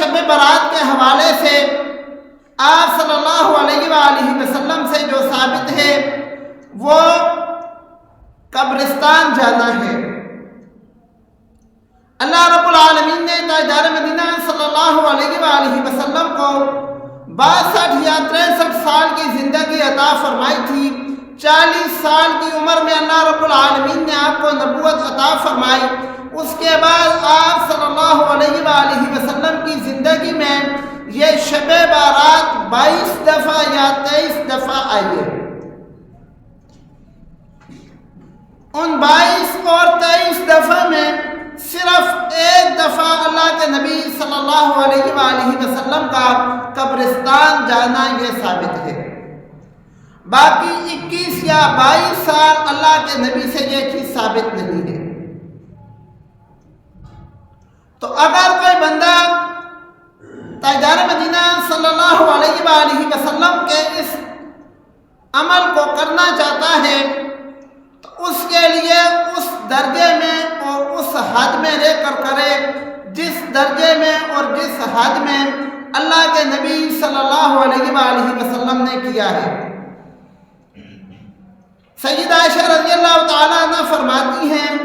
شب برات کے حوالے سے آپ صلی اللہ علیہ وآلہ وسلم سے جو ثابت ہے وہ قبرستان جانا ہے۔ اللہ رب العالمین نے تاجدار مدینہ صلی اللہ علیہ وآلہ وسلم کو 62 یا 63 سال کی زندگی عطا فرمائی تھی۔ 40 سال کی عمر میں اللہ رب العالمین نے آپ کو نبوت عطا فرمائی۔ اس کے بعد آپ صلی اللہ علیہ وآلہ وسلم کی زندگی میں یہ شب بارات 22 دفعہ یا 23 دفعہ آئی ہے۔ ان 22 اور 23 دفعہ میں صرف ایک دفعہ اللہ کے نبی صلی اللہ علیہ وآلہ وسلم کا قبرستان جانا یہ ثابت ہے۔ باقی 21 یا 22 سال اللہ کے نبی سے یہ چیز ثابت نہیں ہے۔ تو اگر کوئی بندہ تاجدار مدینہ صلی اللہ علیہ وآلہ وسلم کے اس عمل کو کرنا چاہتا ہے تو اس کے لیے اس درجے میں اور اس حد میں رہ کر کرے جس درجے میں اور جس حد میں اللہ کے نبی صلی اللہ علیہ وآلہ وسلم نے کیا ہے۔ سیدہ عائشہ رضی اللہ تعالیٰ عنہ فرماتی ہیں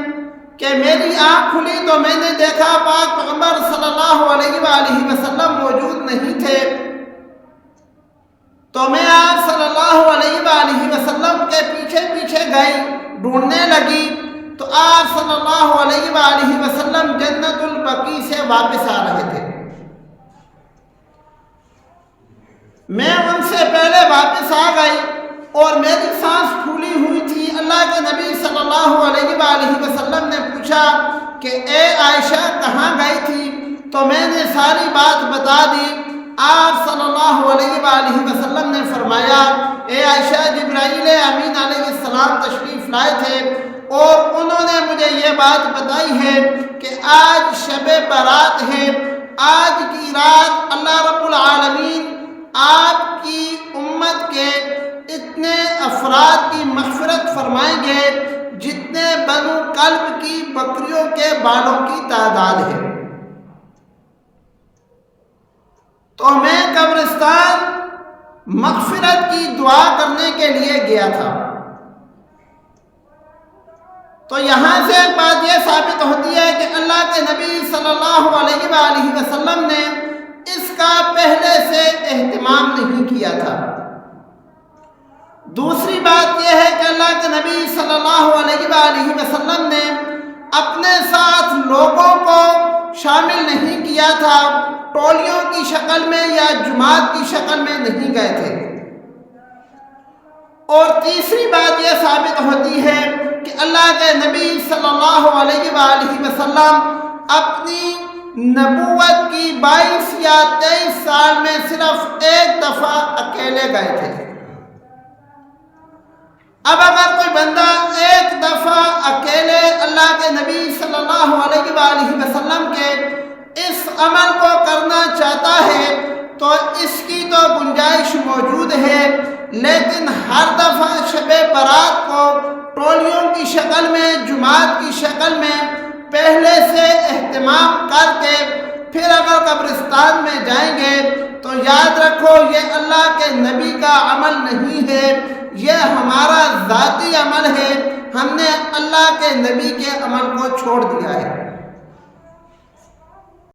کہ میری آنکھ کھلی تو میں نے دیکھا پاک پیغمبر صلی اللہ علیہ وآلہ وسلم موجود نہیں تھے، تو میں آپ صلی اللہ علیہ وآلہ وسلم کے پیچھے پیچھے گئی، ڈھونڈنے لگی تو آپ صلی اللہ علیہ وآلہ وسلم جنت البقیع سے واپس آ رہے تھے۔ میں ان سے پہلے واپس آ گئی اور میری سانس پھولی ہوئی تھی۔ اللہ کے نبی صلی اللہ علیہ وآلہ وسلم نے پوچھا کہ اے عائشہ کہاں گئی تھی؟ تو میں نے ساری بات بتا دی۔ آپ صلی اللہ علیہ وآلہ وسلم نے فرمایا اے عائشہ جبرائیل امین علیہ السلام تشریف لائے تھے اور انہوں نے مجھے یہ بات بتائی ہے کہ آج شب برات ہے، آج کی رات اللہ رب العالمین آپ کی امت کے اتنے افراد کی مغفرت فرمائیں گے جتنے بنو کلب کی بکریوں کے بالوں کی تعداد ہے۔ تو میں قبرستان مغفرت کی دعا کرنے کے لیے گیا تھا۔ تو یہاں سے ایک بات یہ ثابت ہوتی ہے کہ اللہ کے نبی صلی اللہ علیہ وآلہ وسلم نے اس کا پہلے سے اہتمام نہیں کیا تھا۔ دوسری بات یہ ہے کہ اللہ کے نبی صلی اللہ علیہ وآلہ وسلم نے اپنے ساتھ لوگوں کو شامل نہیں کیا تھا، ٹولیوں کی شکل میں یا جماعت کی شکل میں نہیں گئے تھے۔ اور تیسری بات یہ ثابت ہوتی ہے کہ اللہ کے نبی صلی اللہ علیہ وآلہ وسلم اپنی نبوت کی 22 یا 23 سال میں صرف ایک دفعہ اکیلے گئے تھے۔ اب اگر کوئی بندہ ایک دفعہ اکیلے اللہ کے نبی صلی اللہ علیہ وآلہ وسلم کے اس عمل کو کرنا چاہتا ہے تو اس کی تو گنجائش موجود ہے، لیکن ہر دفعہ شب برات کو ٹولیوں کی شکل میں، جماعت کی شکل میں پہلے سے اہتمام کر کے پھر اگر قبرستان میں جائیں گے تو یاد رکھو یہ اللہ کے نبی کا عمل نہیں ہے، یہ ہمارا ذاتی عمل ہے۔ ہم نے اللہ کے نبی کے عمل کو چھوڑ دیا ہے۔